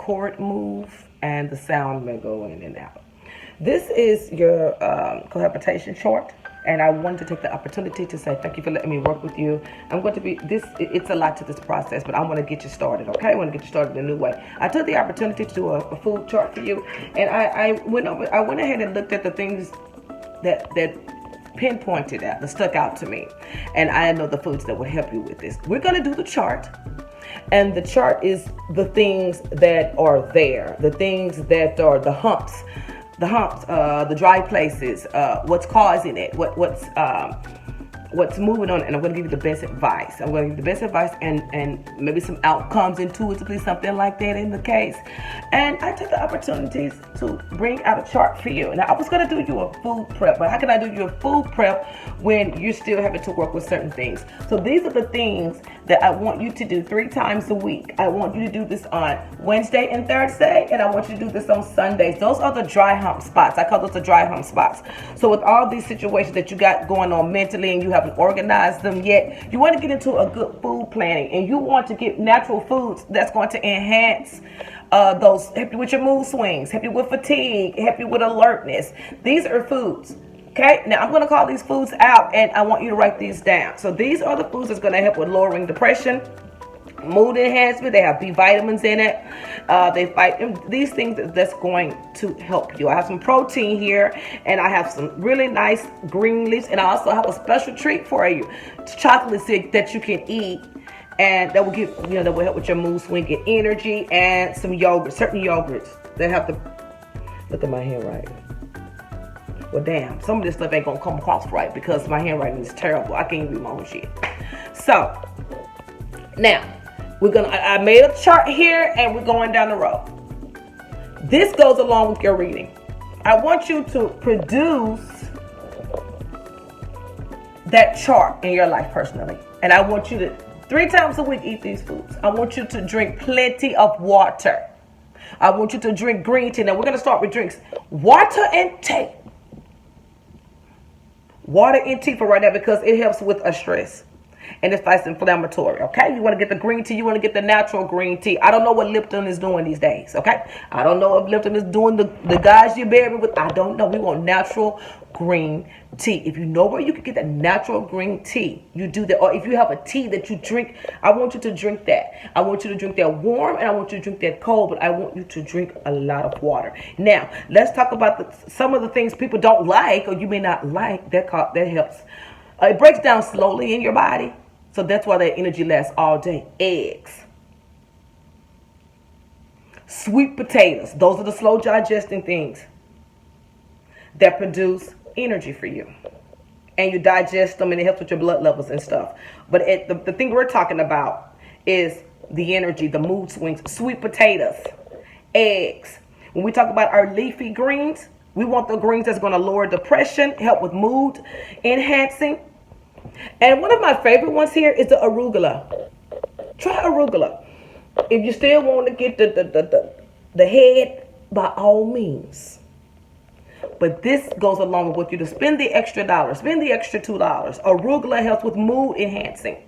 cord move and the sound may go in and out. This is your cohabitation chart, and I wanted to take the opportunity to say thank you for letting me work with you. I'm going to be it's a lot to this process, but I want to get you started, okay? I want to get you started in a new way. I took the opportunity to do a food chart for you, and I went ahead and looked at the things that pinpointed out, that stuck out to me, and I know the foods that will help you with this. We're going to do the chart, and the chart is the things that are there, the things that are the humps, the dry places, what's causing it, what's moving on, and I'm going to give you the best advice. I'm going to give you the best advice and maybe some outcomes intuitively, something like that in the case. And I took the opportunities to bring out a chart for you. Now, I was going to do you a food prep, but how can I do you a food prep when you're still having to work with certain things? So these are the things that I want you to do 3 times a week. I want you to do this on Wednesday and Thursday, and I want you to do this on Sundays. Those are the dry hump spots. I call those the dry hump spots. So with all these situations that you got going on mentally and you haven't organized them yet, you want to get into a good food planning, and you want to get natural foods that's going to enhance those, help you with your mood swings, help you with fatigue, help you with alertness. These are foods. Okay, now I'm going to call these foods out, and I want you to write these down. So these are the foods that's going to help with lowering depression, mood enhancement. They have B vitamins in it. They fight these things that's going to help you. I have some protein here, and I have some really nice green leaves, and I also have a special treat for you. It's chocolate stick that you can eat, and that will give that will help with your mood swing and energy, and some yogurt, certain yogurts that have the, look at my handwriting. Well, damn, some of this stuff ain't gonna come across right because my handwriting is terrible. I can't read my own shit. So now I made a chart here, and we're going down the road. This goes along with your reading. I want you to produce that chart in your life personally, and I want you to 3 times a week eat these foods. I want you to drink plenty of water. I want you to drink green tea. Now we're gonna start with drinks. Water intake. Water intake for right now, because it helps with a stress and it fights inflammatory. Okay, you want to get the green tea. You want to get the natural green tea. I don't know what Lipton is doing these days. Okay, I don't know if Lipton is doing the guys you're bearing with. I don't know. We want natural green tea. If you know where you can get that natural green tea, you do that. Or if you have a tea that you drink, I want you to drink that. I want you to drink that warm, and I want you to drink that cold, but I want you to drink a lot of water. Now, let's talk about some of the things people don't like, or you may not like, that helps. It breaks down slowly in your body, so that's why that energy lasts all day. Eggs. Sweet potatoes. Those are the slow digesting things that produce energy for you, and you digest them, and it helps with your blood levels and stuff. But the thing we're talking about is the energy, the mood swings. Sweet potatoes, eggs. When we talk about our leafy greens, we want the greens that's going to lower depression, help with mood enhancing. And one of my favorite ones here is the arugula. Try arugula. If you still want to get the head, by all means. But this goes along with what you do. Spend the extra $1. Spend the extra $2. Arugula helps with mood enhancing.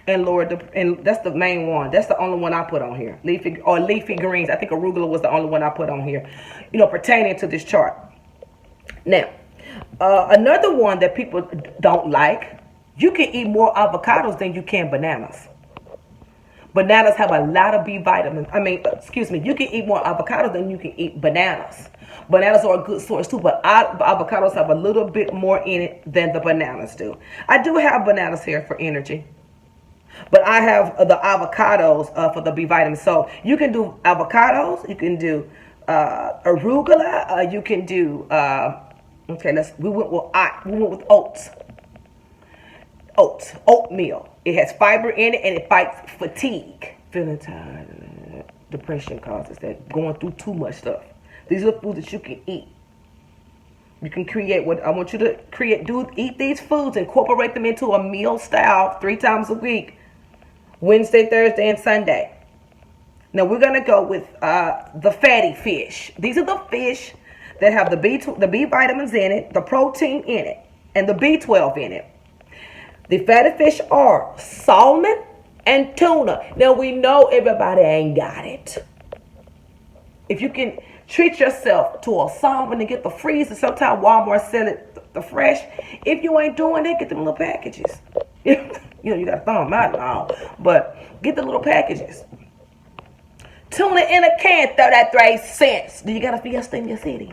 And and that's the main one. That's the only one I put on here. Leafy greens. I think arugula was the only one I put on here, pertaining to this chart. Now, another one that people don't like, you can eat more avocados than you can bananas. Bananas have a lot of B vitamins. You can eat more avocados than you can eat bananas. Bananas are a good source too, but avocados have a little bit more in it than the bananas do. I do have bananas here for energy, but I have the avocados for the B vitamins. So you can do avocados, you can do arugula, you can do we went with oats. Oatmeal. It has fiber in it, and it fights fatigue. Feeling tired, depression causes that, going through too much stuff. These are foods that you can eat. You can create what I want you to create. Eat these foods, incorporate them into a meal style 3 times a week. Wednesday, Thursday, and Sunday. Now we're gonna go with the fatty fish. These are the fish that have the B vitamins in it, the protein in it, and the B12 in it. The fatty fish are salmon and tuna. Now we know everybody ain't got it. If you can treat yourself to a salmon and get the freezer, sometimes Walmart sell it the fresh. If you ain't doing it, get them little packages. You gotta throw them out now, but get the little packages. Tuna in a can, 33 cents. Do you got a Fiesta in your city?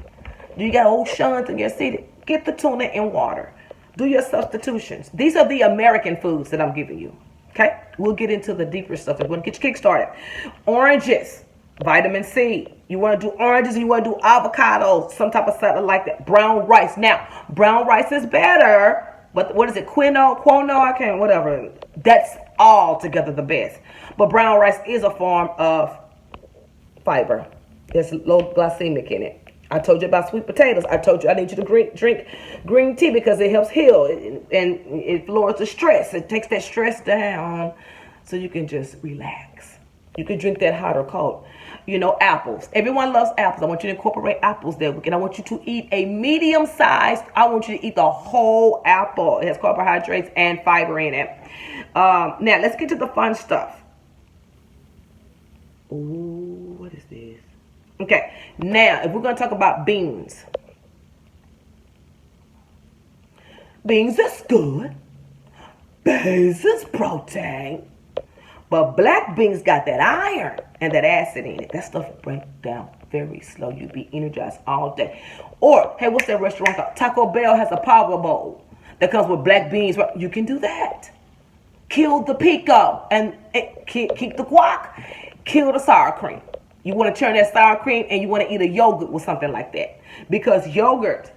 Do you got Oceans in your city? Get the tuna in water. Do your substitutions. These are the American foods that I'm giving you. Okay? We'll get into the deeper stuff. We're going to get your kick started. Oranges, vitamin C. You want to do oranges, you want to do avocados, some type of salad like that. Brown rice. Now, brown rice is better, but what is it? Quinoa, I can't, whatever. That's altogether the best. But brown rice is a form of fiber. There's low glycemic in it. I told you about sweet potatoes. I told you I need you to drink green tea because it helps heal and it lowers the stress. It takes that stress down so you can just relax. You can drink that hot or cold. Apples. Everyone loves apples. I want you to incorporate apples there. And I want you to eat a medium size. I want you to eat the whole apple. It has carbohydrates and fiber in it. Now, let's get to the fun stuff. Ooh, what is this? Okay, now if we're going to talk about beans. Beans is good. Beans is protein. But black beans got that iron and that acid in it. That stuff breaks down very slow. You be energized all day. Or, hey, what's that restaurant called? Taco Bell has a power bowl that comes with black beans. You can do that. Kill the pico and keep the guac. Kill the sour cream. You want to turn that sour cream and you want to eat a yogurt with something like that. Because yogurt,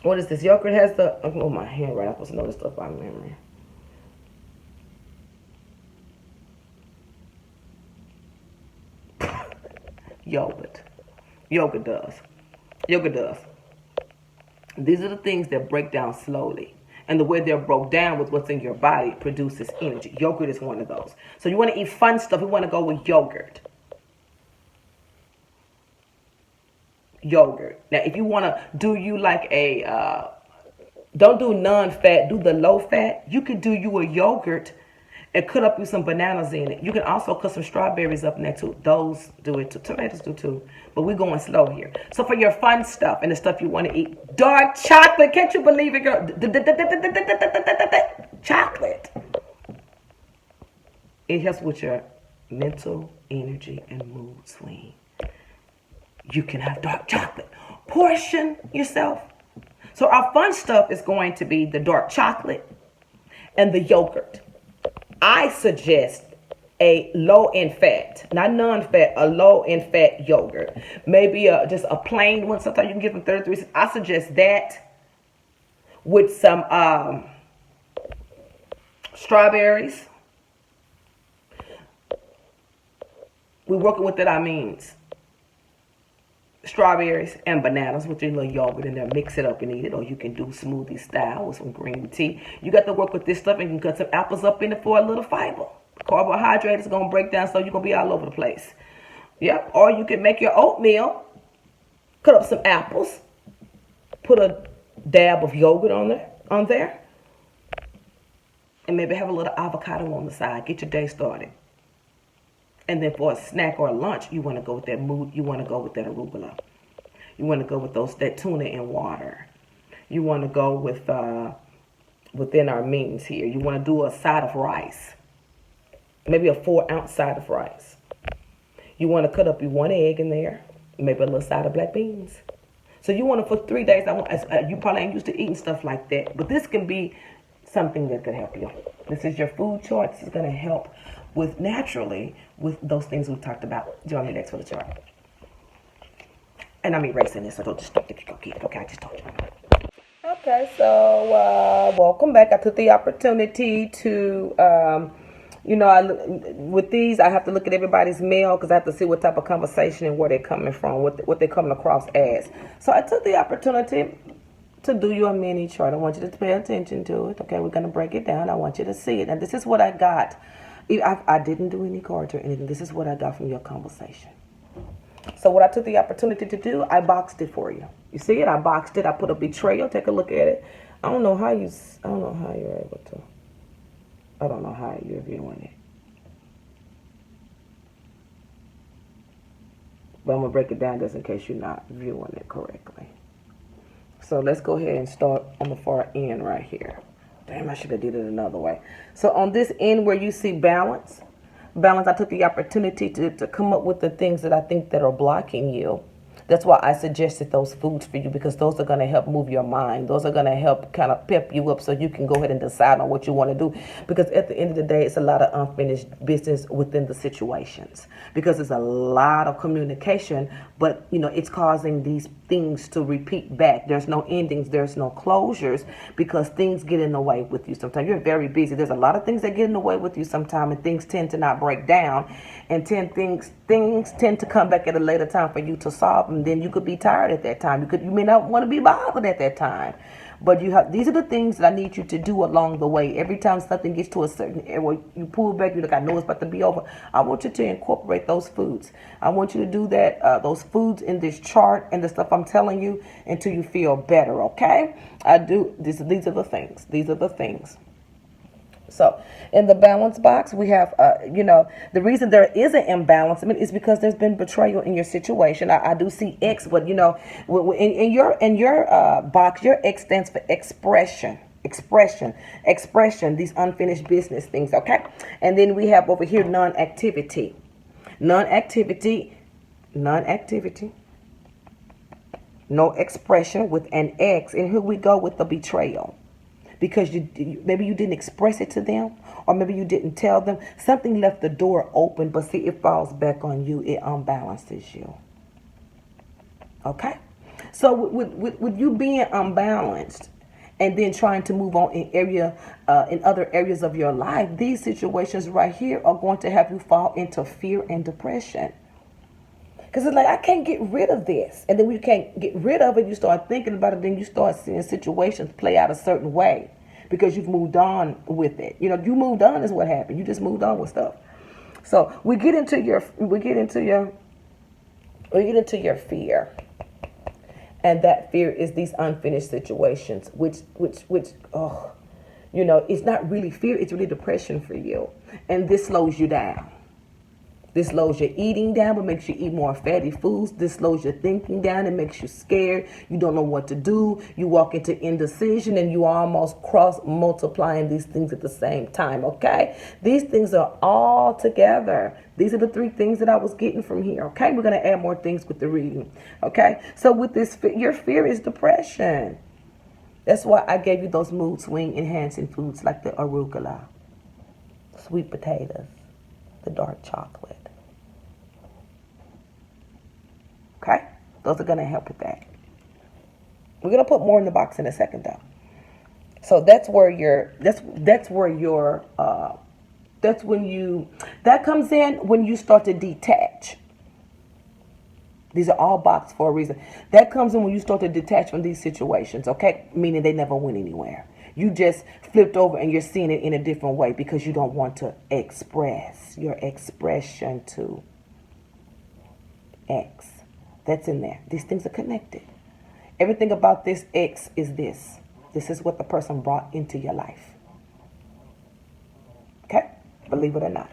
what is this? Yogurt has my hand right. I'm supposed to know this stuff by memory. Yogurt does. These are the things that break down slowly. And the way they're broke down with what's in your body produces energy. Yogurt is one of those. So you want to eat fun stuff. You want to go with yogurt. Now, if you want to do you like don't do non-fat, do the low-fat. You can do you a yogurt and cut up you some bananas in it. You can also cut some strawberries up in there too. Those do it too. Tomatoes do too. But we're going slow here. So for your fun stuff and the stuff you want to eat, dark chocolate. Can't you believe it, girl? Chocolate. It helps with your mental energy and mood swing. You can have dark chocolate. Portion yourself. So our fun stuff is going to be the dark chocolate and the yogurt. I suggest a low in fat, not non-fat, a low in fat yogurt. Maybe just a plain one. Sometimes you can give them 33. I suggest that with some strawberries. We're working with that, I means strawberries and bananas with your little yogurt in there. Mix it up and eat it. Or you can do smoothie style with some green tea. You got to work with this stuff and you can cut some apples up in it for a little fiber. Carbohydrate is going to break down so you're going to be all over the place. Yep. Or you can make your oatmeal. Cut up some apples. Put a dab of yogurt on there. And maybe have a little avocado on the side. Get your day started. And then for a snack or a lunch, you want to go with that mood. You want to go with that arugula. You want to go with that tuna in water. You want to go with within our means here. You want to do a side of rice, maybe a 4-ounce side of rice. You want to cut up your 1 egg in there, maybe a little side of black beans. So you want to for 3 days. You probably ain't used to eating stuff like that, but this can be something that could help you. This is your food chart. This is going to help with naturally with those things we talked about. Join me next for the chart. And I'm erasing this, so don't just think you go get it. Okay, I just told you. Okay, so welcome back. I took the opportunity to, with these, I have to look at everybody's mail because I have to see what type of conversation and where they're coming from, what they're coming across as. So I took the opportunity to do you a mini chart. I want you to pay attention to it. Okay, we're going to break it down. I want you to see it. And this is what I got. I didn't do any cards or anything. This is what I got from your conversation. So what I took the opportunity to do, I boxed it for you. You see it? I boxed it. I put a betrayal. Take a look at it. I don't know how you're able to. I don't know how you're viewing it. But I'm going to break it down just in case you're not viewing it correctly. So let's go ahead and start on the far end right here. Damn, I should have did it another way. So on this end where you see balance, I took the opportunity to come up with the things that I think that are blocking you. That's why I suggested those foods for you, because those are going to help move your mind. Those are going to help kind of pep you up so you can go ahead and decide on what you want to do. Because at the end of the day, it's a lot of unfinished business within the situations. Because it's a lot of communication, but it's causing these things to repeat back. There's no endings, there's no closures, because things get in the way with you sometimes. You're very busy. There's a lot of things that get in the way with you sometimes, and things tend to not break down, and things tend to come back at a later time for you to solve them. Then you could be tired at that time. You may not want to be bothered at that time. But these are the things that I need you to do along the way. Every time something gets to a certain area where you pull back, you're like, I know it's about to be over. I want you to incorporate those foods. I want you to do that, those foods in this chart and the stuff I'm telling you, until you feel better, okay? These are the things. These are the things. So in the balance box, we have, the reason there is an imbalance is because there's been betrayal in your situation. I do see X, but in your box, your X stands for expression, these unfinished business things, okay? And then we have over here non-activity, no expression with an X, and here we go with the betrayal. Because maybe you didn't express it to them, or maybe you didn't tell them. Something left the door open, but see, it falls back on you. It unbalances you. Okay? So with you being unbalanced and then trying to move on in other areas of your life, these situations right here are going to have you fall into fear and depression. Because it's like, I can't get rid of this. And then when you can't get rid of it, you start thinking about it, then you start seeing situations play out a certain way because you've moved on with it. You moved on is what happened. You just moved on with stuff. So we get into your fear. And that fear is these unfinished situations, which it's not really fear, it's really depression for you. And this slows you down. This slows your eating down, but makes you eat more fatty foods. This slows your thinking down. It makes you scared. You don't know what to do. You walk into indecision, and you almost cross-multiplying these things at the same time, okay? These things are all together. These are the 3 things that I was getting from here, okay? We're going to add more things with the reading, okay? So with this, your fear is depression. That's why I gave you those mood swing enhancing foods like the arugula, sweet potatoes, the dark chocolate. Okay? Those are going to help with that. We're going to put more in the box in a second, though. So that comes in when you start to detach. These are all boxed for a reason. That comes in when you start to detach from these situations, okay? Meaning they never went anywhere. You just flipped over and you're seeing it in a different way because you don't want to express your expression to X. That's in there. These things are connected. Everything about this X is this. This is what the person brought into your life. Okay? Believe it or not.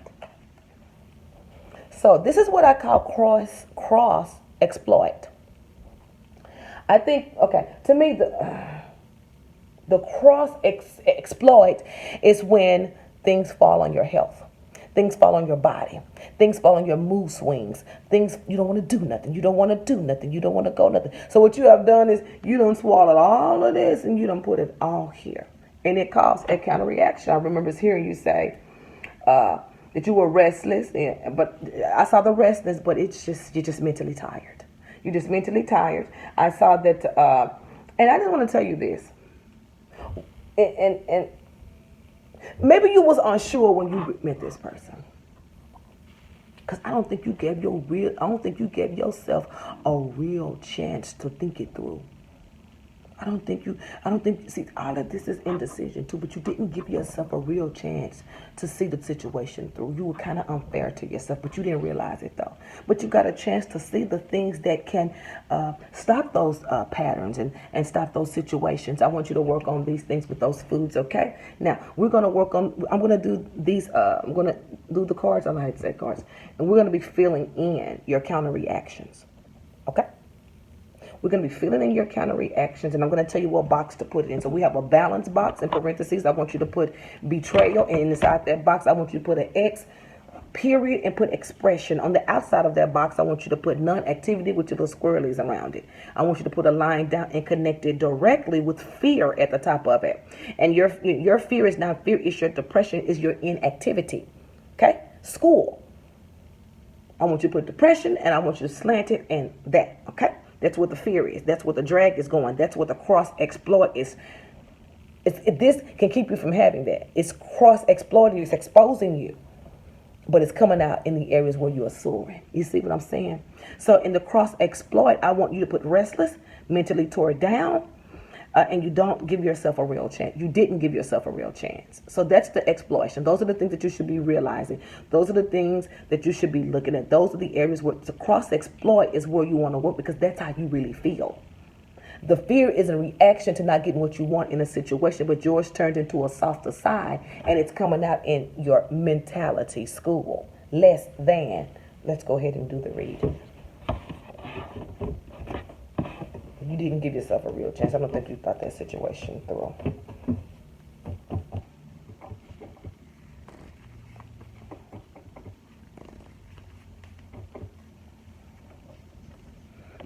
So this is what I call cross exploit. I think, okay, to me, the cross exploit is when things fall on your health. Things fall on your body. Things fall on your mood swings. Things, you don't want to do nothing. You don't want to do nothing. You don't want to go nothing. So what you have done is you done swallowed all of this and you done put it all here. And it caused a counter reaction. I remember hearing you say that you were restless. But I saw the restless, but it's just, you're just mentally tired. You're just mentally tired. I saw that, and I just want to tell you this. And maybe you was unsure when you met this person. Because I don't think you gave yourself a real chance to think it through. I don't think, see, all of this is indecision too, but you didn't give yourself a real chance to see the situation through. You were kind of unfair to yourself, but you didn't realize it though. But you got a chance to see the things that can stop those patterns and stop those situations. I want you to work on these things with those foods, okay? Now, we're going to work on, I'm going to do these, I'm going to do the cards, I like to say cards, and we're going to be filling in your counter reactions, okay? We're going to be filling in your counter reactions, and I'm going to tell you what box to put it in. So we have a balance box in parentheses. I want you to put betrayal, and inside that box, I want you to put an X, period, and put expression. On the outside of that box, I want you to put non-activity with your little squirrelies around it. I want you to put a line down and connect it directly with fear at the top of it. And your fear is not fear, it's your depression, is your inactivity. Okay? School. I want you to put depression, and I want you to slant it and that. Okay? That's what the fear is. That's what the drag is going. That's what the cross exploit is. This can keep you from having that. It's cross exploiting. It's exposing you. But it's coming out in the areas where you are soaring. You see what I'm saying? So in the cross exploit, I want you to put restless, mentally tore down, and you don't give yourself a real chance. You didn't give yourself a real chance. So that's the exploitation. Those are the things that you should be realizing. Those are the things that you should be looking at. Those are the areas where the cross exploit is where you want to work, because that's how you really feel. The fear is a reaction to not getting what you want in a situation, but yours turned into a softer side, and it's coming out in your mentality. School. Less than. Let's go ahead and do the read. You didn't give yourself a real chance. I don't think you thought that situation through.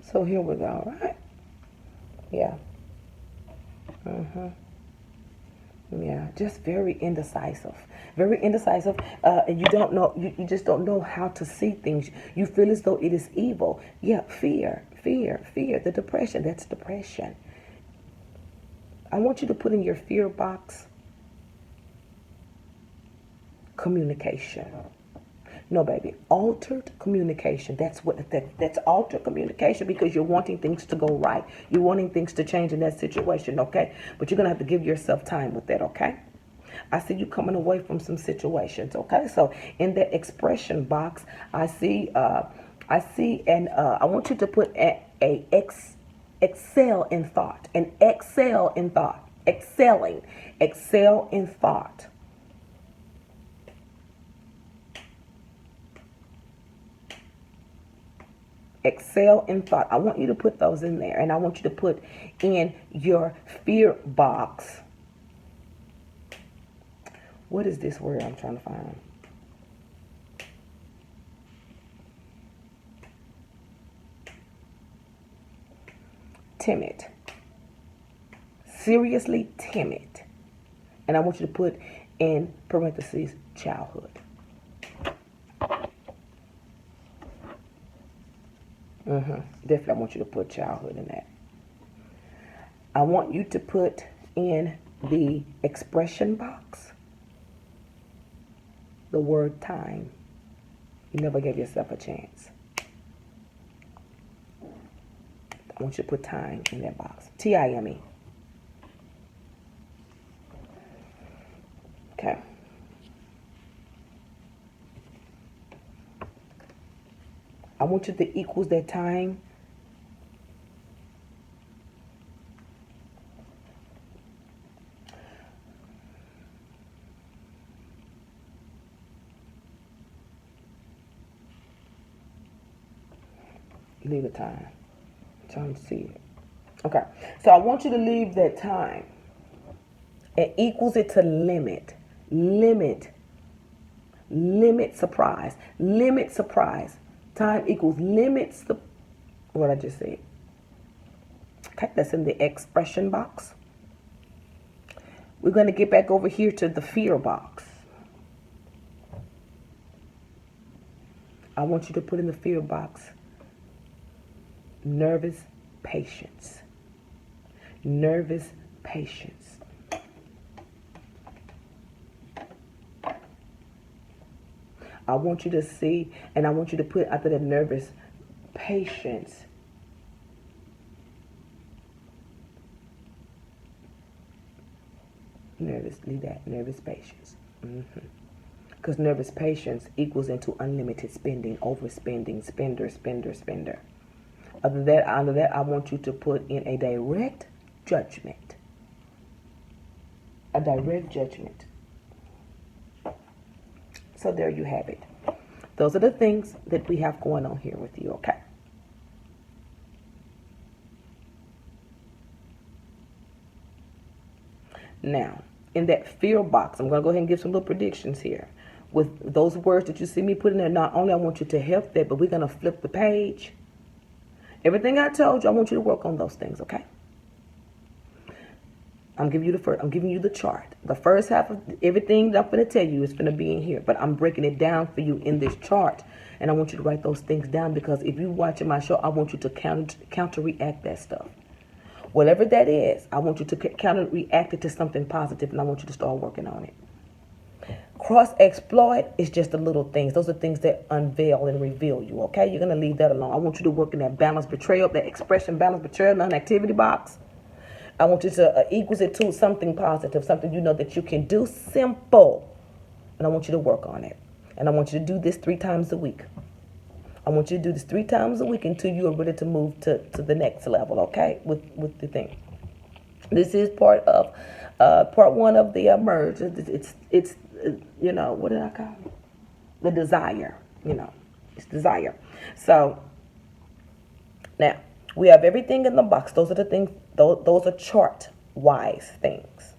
So here we go, right? Yeah. Yeah, just very indecisive. Very indecisive. And you don't know, you just don't know how to see things. You feel as though it is evil. Yeah, fear. The depression, that's depression. I want you to put in your fear box communication. No, baby, altered communication. That's altered communication, because you're wanting things to go right. You're wanting things to change in that situation, okay? But you're going to have to give yourself time with that, okay? I see you coming away from some situations, okay? So in that expression box, I see, and I want you to put excel in thought, and excel in thought, excel in thought. Excel in thought. I want you to put those in there, and I want you to put in your fear box. What is this word I'm trying to find? Timid. Seriously timid. And I want you to put in parentheses childhood. Definitely, I want you to put childhood in that. I want you to put in the expression box the word time. You never gave yourself a chance. I want you to put time in that box. T-I-M-E. Okay. I want you to equals that time. Leave a time. I'm trying to see it. Okay. So I want you to leave that time. It equals it to limit. Limit surprise. Limit surprise. Time equals limits the, what I just said. Okay, that's in the expression box. We're going to get back over here to the fear box. I want you to put in the fear box nervous patience. Nervous patience. I want you to see, and I want you to put after the nervous patience, Nervous, leave that. Nervous patience. Because nervous patience equals into unlimited spending, overspending, spender, spender, spender. Under that, I want you to put in a direct judgment. A direct judgment. So there you have it. Those are the things that we have going on here with you, okay? Now, in that fear box, I'm going to go ahead and give some little predictions here. With those words that you see me put in there, not only I want you to help that, but we're going to flip the page. Everything I told you, I want you to work on those things, okay? I'm giving you the chart. The first half of everything that I'm going to tell you is going to be in here, but I'm breaking it down for you in this chart, and I want you to write those things down, because if you're watching my show, I want you to counter-react that stuff. Whatever that is, I want you to counter-react it to something positive, and I want you to start working on it. Cross-exploit is just the little things. Those are things that unveil and reveal you, okay? You're going to leave that alone. I want you to work in that balance betrayal, that expression balance betrayal, non-activity box. I want you to equals it to something positive, something you know that you can do, simple. And I want you to work on it. And I want you to do this 3 times a week. I want you to do this 3 times a week until you are ready to move to the next level, okay, with the thing. This is part 1 of the merge. It's you know, what did I call it? The desire, you know, it's desire. So now we have everything in the box. Those are the things, those are chart-wise things.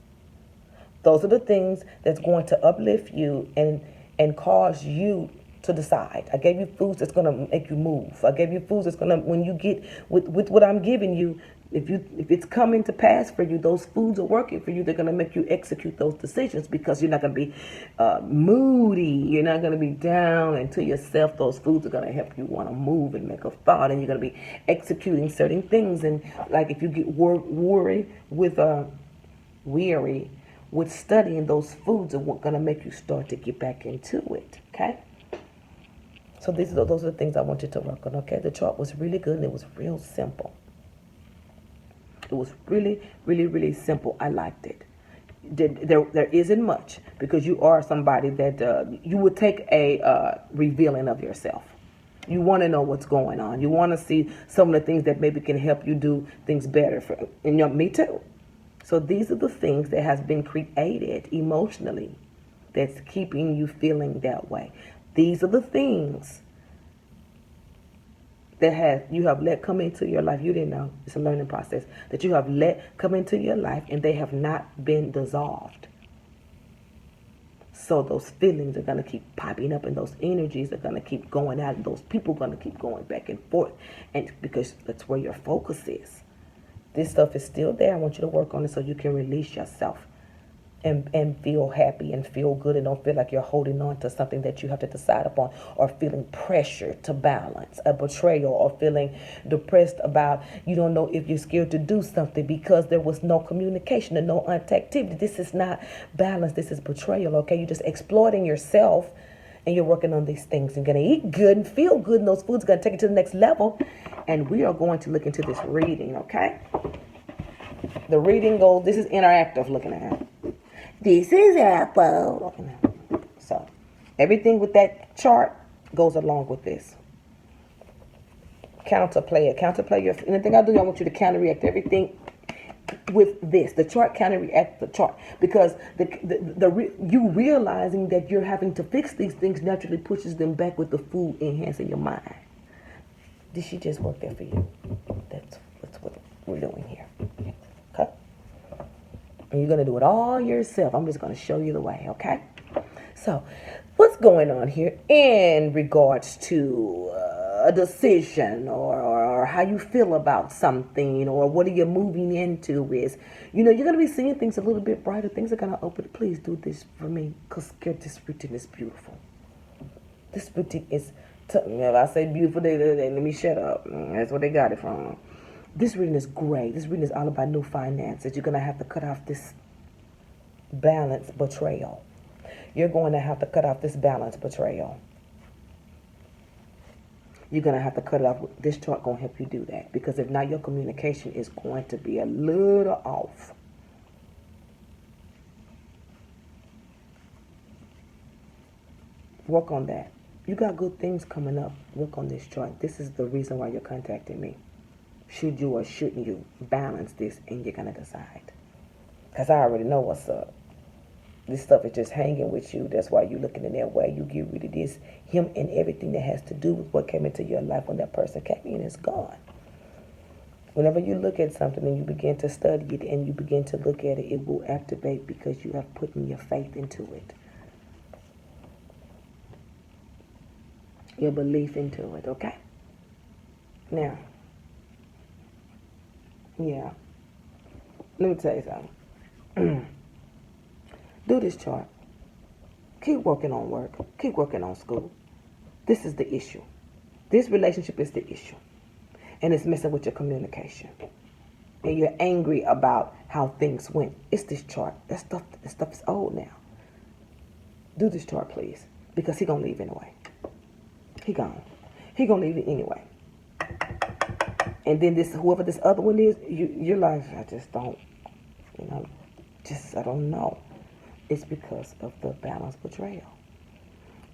Those are the things that's going to uplift you and cause you to decide. I gave you foods that's going to make you move. I gave you foods that's going to, when you get with what I'm giving you, if it's coming to pass for you, those foods are working for you. They're going to make you execute those decisions, because you're not going to be moody. You're not going to be down into yourself. Those foods are going to help you want to move and make a thought, and you're going to be executing certain things. And like if you get weary with studying, those foods are going to make you start to get back into it. Okay. So those are the things I want you to work on. Okay. The chart was really good, and it was real simple. It was really, really, really simple. I liked it. There isn't much, because you are somebody that you would take a revealing of yourself. You want to know what's going on. You want to see some of the things that maybe can help you do things better. Me too. So these are the things that has been created emotionally that's keeping you feeling that way. These are the things that you have let come into your life. You didn't know. It's a learning process that you have let come into your life, and they have not been dissolved. So those feelings are going to keep popping up, and those energies are going to keep going out, and those people are going to keep going back and forth, and because that's where your focus is. This stuff is still there. I want you to work on it so you can release yourself and feel happy and feel good, and don't feel like you're holding on to something that you have to decide upon, or feeling pressure to balance, a betrayal, or feeling depressed about you don't know if you're scared to do something because there was no communication and no activity. This is not balance. This is betrayal, okay? You're just exploiting yourself, and you're working on these things. You're going to eat good and feel good, and those foods are going to take you to the next level. And we are going to look into this reading, okay? The reading goes, this is interactive looking at it. This is Apple. So everything with that chart goes along with this. Counterplay it. Counterplay your anything I do, I want you to counterreact everything with this. The chart counterreact the chart, because you realizing that you're having to fix these things naturally pushes them back with the food enhancing your mind. Did she just work there for you? That's what we're doing here. Okay? And you're going to do it all yourself. I'm just going to show you the way, okay? So, what's going on here in regards to a decision or how you feel about something, or what are you moving into is, you're going to be seeing things a little bit brighter. Things are going to open. Please do this for me, because this routine is beautiful. This routine is, if I say beautiful, they let me shut up. That's where they got it from. This reading is great. This reading is all about new finances. You're going to have to cut off this balance betrayal. You're going to have to cut off this balance betrayal. You're going to have to cut it off. This chart going to help you do that, because if not, your communication is going to be a little off. Work on that. You got good things coming up. Work on this chart. This is the reason why you're contacting me. Should you or shouldn't you balance this, and you're going to decide. Because I already know what's up. This stuff is just hanging with you. That's why you're looking in that way. You get rid of this, him, and everything that has to do with what came into your life when that person came in is gone. Whenever you look at something and you begin to study it and you begin to look at it, it will activate because you have put in your faith into it. Your belief into it, okay? Now, yeah. Let me tell you something. Do this chart. Keep working on work. Keep working on school. This is the issue. This relationship is the issue. And it's messing with your communication. And you're angry about how things went. It's this chart. That stuff is old now. Do this chart, please. Because he gonna leave anyway. He gone. He gonna leave it anyway. And then whoever this other one is, you're like, I just don't, I don't know. It's because of the balance betrayal.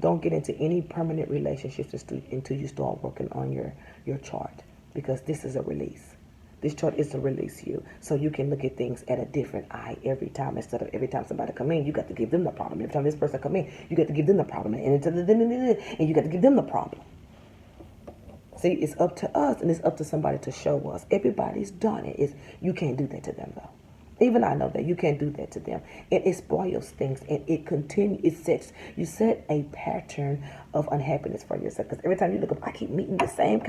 Don't get into any permanent relationships until you start working on your chart, because this is a release. This chart is to release you, so you can look at things at a different eye every time. Instead of every time somebody come in, you got to give them the problem. Every time this person come in, you got to give them the problem, and you got to give them the problem. See, it's up to us, and it's up to somebody to show us. Everybody's done it. You can't do that to them, though. Even I know that you can't do that to them. And it spoils things, and it continues. You set a pattern of unhappiness for yourself. Because every time you look up, I keep meeting the same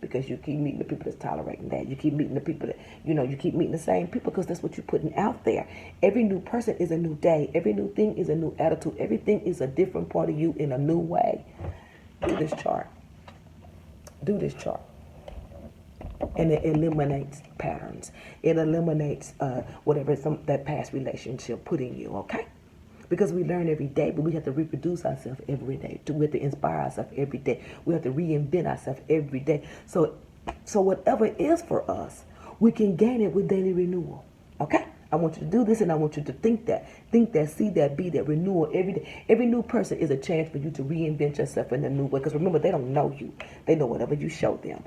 because you keep meeting the people that's tolerating that. You keep meeting the people that, you keep meeting the same people because that's what you're putting out there. Every new person is a new day. Every new thing is a new attitude. Everything is a different part of you in a new way. Do this chart. Do this chart. And it eliminates patterns. It eliminates whatever that past relationship put in you, okay? Because we learn every day, but we have to reproduce ourselves every day. We have to inspire ourselves every day. We have to reinvent ourselves every day. So whatever it is for us, we can gain it with daily renewal, okay? I want you to do this, and I want you to think that, see that, be that renewal every day. Every new person is a chance for you to reinvent yourself in a new way. Because remember, they don't know you. They know whatever you show them.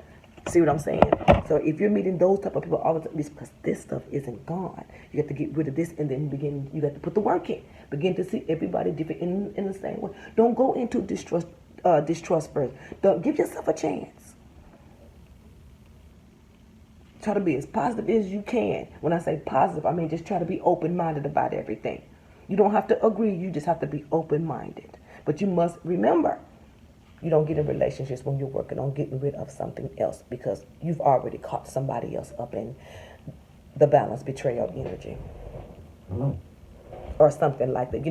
See what I'm saying? So if you're meeting those type of people all the time, it's because this stuff isn't gone. You have to get rid of this, and then you got to put the work in. Begin to see everybody different in the same way. Don't go into distrust first. Don't give yourself a chance. Try to be as positive as you can. When I say positive, I mean just try to be open-minded about everything. You don't have to agree. You just have to be open-minded. But you must remember, you don't get in relationships when you're working on getting rid of something else, because you've already caught somebody else up in the balance betrayal energy. Or something like that.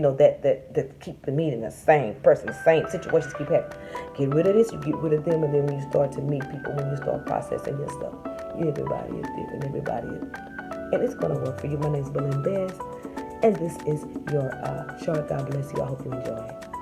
That keep the meeting the same person, the same situations keep happening. Get rid of this, you get rid of them, and then when you start to meet people, when you start processing your stuff, everybody is different, and it's going to work for you. My name is Belinda Bass, and this is your chart. God bless you. I hope you enjoy it.